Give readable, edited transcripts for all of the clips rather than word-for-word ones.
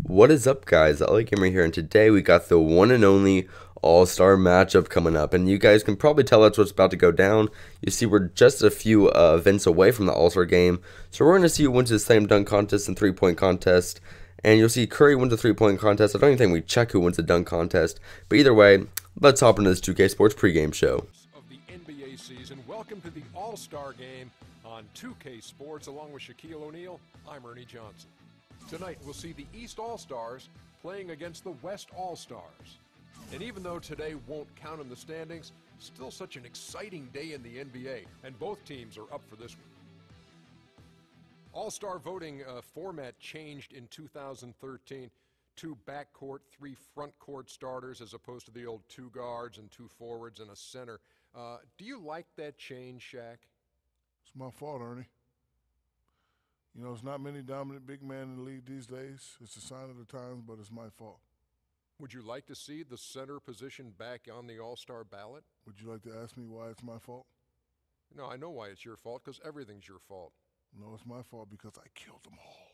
What is up, guys? Gamer here, and today we got the one and only all-star matchup coming up, and you guys can probably tell that's what's about to go down. You see, we're just a few events away from the all-star game, so we're going to see who wins the slam dunk contest and three-point contest, and you'll see Curry wins the three-point contest. I don't even think we check who wins the dunk contest, but either way, let's hop into this 2K Sports pregame show. Of the NBA season, welcome to the all-star game on 2K Sports, along with Shaquille O'Neal. I'm Ernie Johnson. Tonight, we'll see the East All-Stars playing against the West All-Stars. And even though today won't count in the standings, still such an exciting day in the NBA, and both teams are up for this one. All-Star voting format changed in 2013. 2 backcourt, 3 frontcourt starters as opposed to the old 2 guards and 2 forwards and a center. Do you like that change, Shaq? It's my fault, Ernie. You know, there's not many dominant big men in the league these days. It's a sign of the times, but it's my fault. Would you like to see the center position back on the All-Star ballot? Would you like to ask me why it's my fault? No, I know why it's your fault, because everything's your fault. No, it's my fault because I killed them all.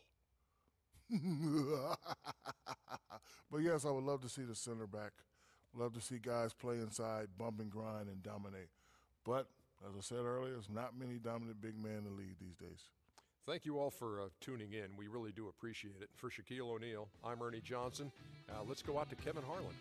But yes, I would love to see the center back. Love to see guys play inside, bump and grind, and dominate. But, as I said earlier, there's not many dominant big men in the league these days. Thank you all for tuning in. We really do appreciate it. For Shaquille O'Neal, I'm Ernie Johnson. Let's go out to Kevin Harlan.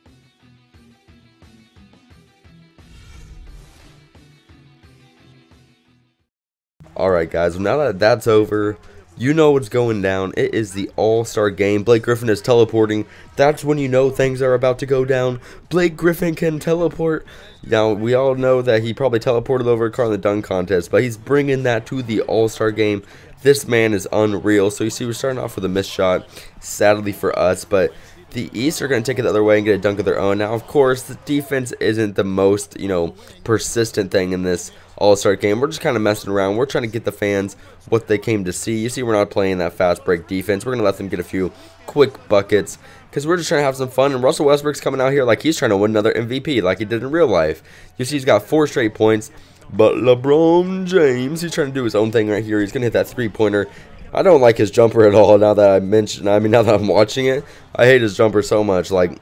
Alright, guys, well, now that that's over, you know what's going down. It is the all-star game. Blake Griffin is teleporting. That's when you know things are about to go down. Blake Griffin can teleport. Now, we all know that he probably teleported over a car in the dunk contest, but he's bringing that to the all-star game. This man is unreal. So you see, we're starting off with a missed shot, sadly for us, but the East are going to take it the other way and get a dunk of their own. Now, of course, the defense isn't the most, persistent thing in this all-star game. We're just kind of messing around. We're trying to get the fans what they came to see. You see, we're not playing that fast break defense. We're going to let them get a few quick buckets because we're just trying to have some fun. And Russell Westbrook's coming out here like he's trying to win another MVP like he did in real life. You see, he's got 4 straight points. But LeBron James, he's trying to do his own thing right here. He's going to hit that three-pointer. I don't like his jumper at all now that now that I'm watching it. I hate his jumper so much. Like,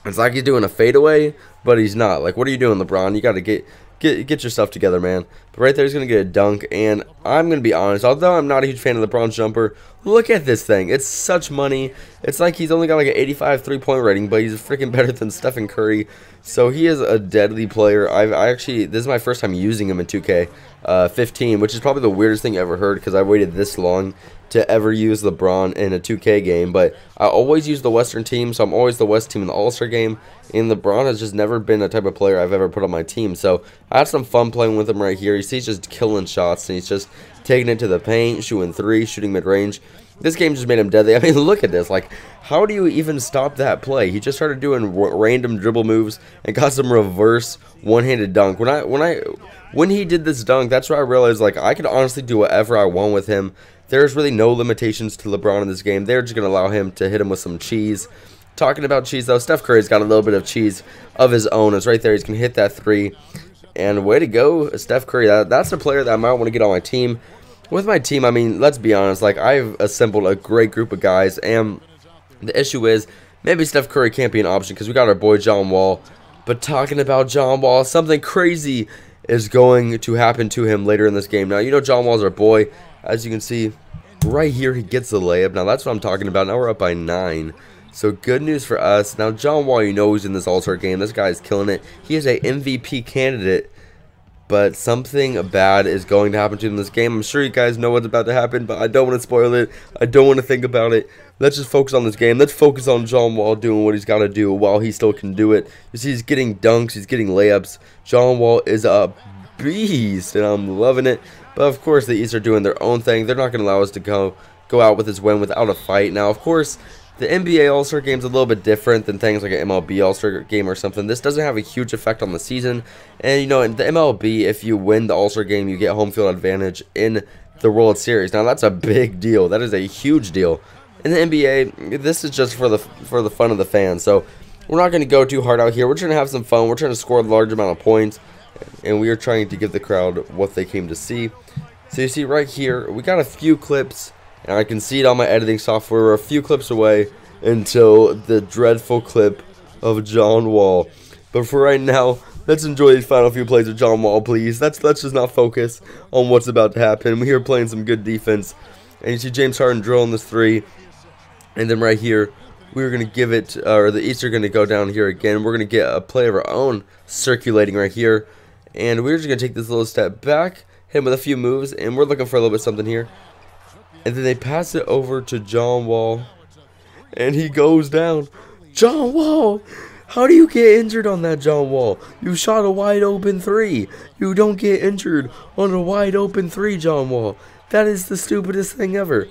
it's like he's doing a fadeaway, but he's not. Like, what are you doing, LeBron? You got to get your stuff together, man. But right there, he's going to get a dunk. And I'm going to be honest, although I'm not a huge fan of LeBron's jumper, look at this thing. It's such money. It's like he's only got like an 85 three-point rating, but he's freaking better than Stephen Curry. So he is a deadly player. this is my first time using him in 2K15, which is probably the weirdest thing I ever heard because I waited this long to ever use LeBron in a 2K game. But I always use the Western team, so I'm always the West team in the All-Star game. And LeBron has just never been a type of player I've ever put on my team. So I had some fun playing with him right here. You see he's just killing shots, and he's just taking it to the paint, shooting 3, shooting mid-range. This game just made him deadly. I mean, look at this. Like, how do you even stop that play? He just started doing random dribble moves and got some reverse one-handed dunk. When he did this dunk, that's where I realized, like, I could honestly do whatever I want with him. There's really no limitations to LeBron in this game. They're just going to allow him to hit him with some cheese. Talking about cheese, though, Steph Curry's got a little bit of cheese of his own. It's right there. He's going to hit that 3. And way to go, Steph Curry. That's a player that I might want to get on my team. With my team, I mean, let's be honest, like, I've assembled a great group of guys, and the issue is, maybe Steph Curry can't be an option because we got our boy John Wall, but talking about John Wall, something crazy is going to happen to him later in this game. Now, you know John Wall's our boy. As you can see, right here, he gets the layup. Now, that's what I'm talking about. Now we're up by 9. So, good news for us. Now, John Wall, you know he's in this All-Star game. This guy's killing it. He is a MVP candidate. But something bad is going to happen to him in this game. I'm sure you guys know what's about to happen, but I don't want to spoil it. I don't want to think about it. Let's just focus on this game. Let's focus on John Wall doing what he's got to do while he still can do it. You see, he's getting dunks. He's getting layups. John Wall is a beast, and I'm loving it. But, of course, the East are doing their own thing. They're not going to allow us to go out with this win without a fight. Now, of course, the NBA All-Star game is a little bit different than things like an MLB All-Star game or something. This doesn't have a huge effect on the season. And, in the MLB, if you win the All-Star game, you get home field advantage in the World Series. Now, that's a big deal. That is a huge deal. In the NBA, this is just for the fun of the fans. So, we're not going to go too hard out here. We're trying to have some fun. We're trying to score a large amount of points. And we are trying to give the crowd what they came to see. So, you see right here, we got a few clips. And I can see it on my editing software. We're a few clips away until the dreadful clip of John Wall. But for right now, let's enjoy these final few plays of John Wall, please. Let's just not focus on what's about to happen. We are playing some good defense. And you see James Harden drilling this three. And then right here, we're going to give it, or the East are going to go down here again. We're going to get a play of our own circulating right here. And we're just going to take this little step back, hit him with a few moves, and we're looking for a little bit something here. And then they pass it over to John Wall. And he goes down. John Wall! How do you get injured on that, John Wall? You shot a wide open three. You don't get injured on a wide open three, John Wall. That is the stupidest thing ever.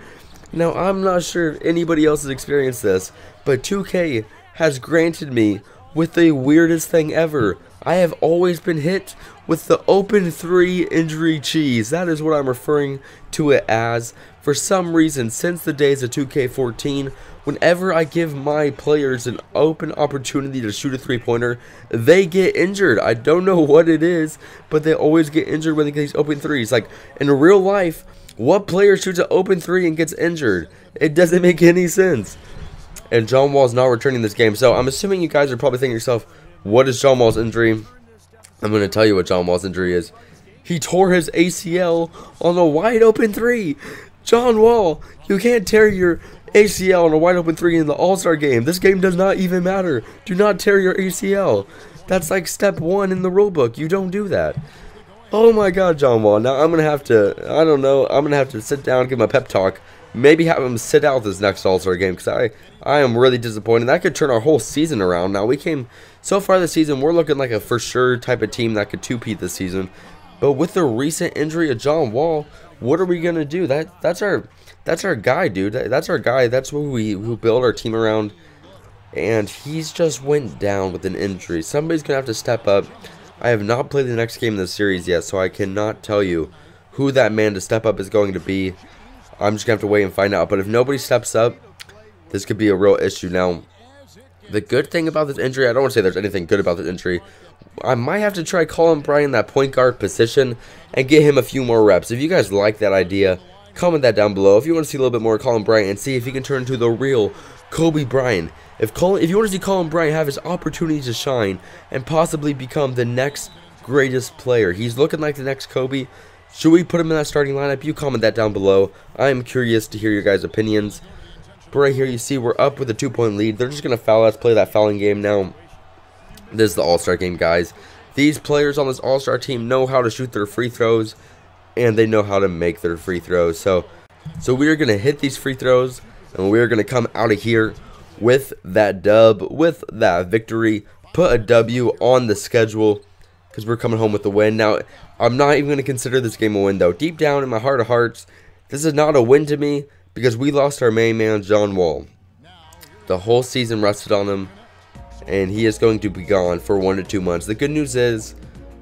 Now, I'm not sure if anybody else has experienced this, but 2K has granted me with the weirdest thing ever. I have always been hit with the open three injury cheese. That is what I'm referring to it as. For some reason, since the days of 2K14, whenever I give my players an open opportunity to shoot a three-pointer, they get injured. I don't know what it is, but they always get injured when they get these open threes. Like, in real life, what player shoots an open three and gets injured? It doesn't make any sense. And John Wall's not returning this game. So I'm assuming you guys are probably thinking to yourself, what is John Wall's injury? I'm going to tell you what John Wall's injury is. He tore his ACL on a wide open three. John Wall, you can't tear your ACL on a wide open three in the All-Star game. This game does not even matter. Do not tear your ACL. That's like step 1 in the rulebook. You don't do that. Oh my God, John Wall. Now I'm going to have to, I don't know, I'm going to have to sit down and give him a pep talk. Maybe have him sit out this next All-Star game because I am really disappointed. That could turn our whole season around. Now we came, so far this season, we're looking like a for sure type of team that could two-peat this season. But with the recent injury of John Wall, what are we going to do? That's our guy, dude. That's our guy. That's who build our team around. And he's just went down with an injury. Somebody's going to have to step up. I have not played the next game in the series yet, so I cannot tell you who that man to step up is going to be. I'm just going to have to wait and find out. But if nobody steps up, this could be a real issue. Now, the good thing about this injury, I don't want to say there's anything good about this injury. I might have to try Colin Bryant in that point guard position and get him a few more reps. If you guys like that idea, comment that down below. If you want to see a little bit more of Colin Bryant and see if he can turn into the real Kobe Bryant. If you want to see Colin Bryant have his opportunity to shine and possibly become the next greatest player, he's looking like the next Kobe. Should we put him in that starting lineup? You comment that down below. I am curious to hear your guys' opinions. But right here you see we're up with a 2-point lead. They're just going to foul us, play that fouling game. Now, this is the All-Star game, guys. These players on this All-Star team know how to shoot their free throws, and they know how to make their free throws. So we are going to hit these free throws, and we are going to come out of here with that dub, with that victory, put a W on the schedule, because we're coming home with the win. Now, I'm not even going to consider this game a win, though. Deep down in my heart of hearts, this is not a win to me, because we lost our main man, John Wall. The whole season rested on him, and he is going to be gone for 1 to 2 months. The good news is,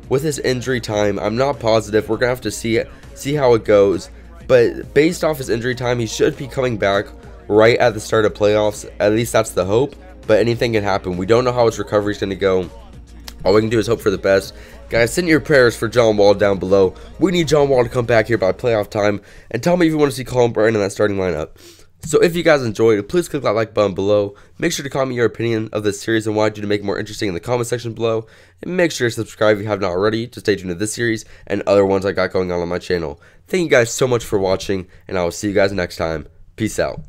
with his injury time, I'm not positive. We're going to have to see how it goes. But based off his injury time, he should be coming back right at the start of playoffs. At least that's the hope. But anything can happen. We don't know how his recovery is going to go. All we can do is hope for the best. Guys, send your prayers for John Wall down below. We need John Wall to come back here by playoff time. And tell me if you want to see Colin Bryant in that starting lineup. So if you guys enjoyed, please click that like button below. Make sure to comment your opinion of this series and why I'd do to make it more interesting in the comment section below. And make sure to subscribe if you have not already to stay tuned to this series and other ones I got going on my channel. Thank you guys so much for watching, and I will see you guys next time. Peace out.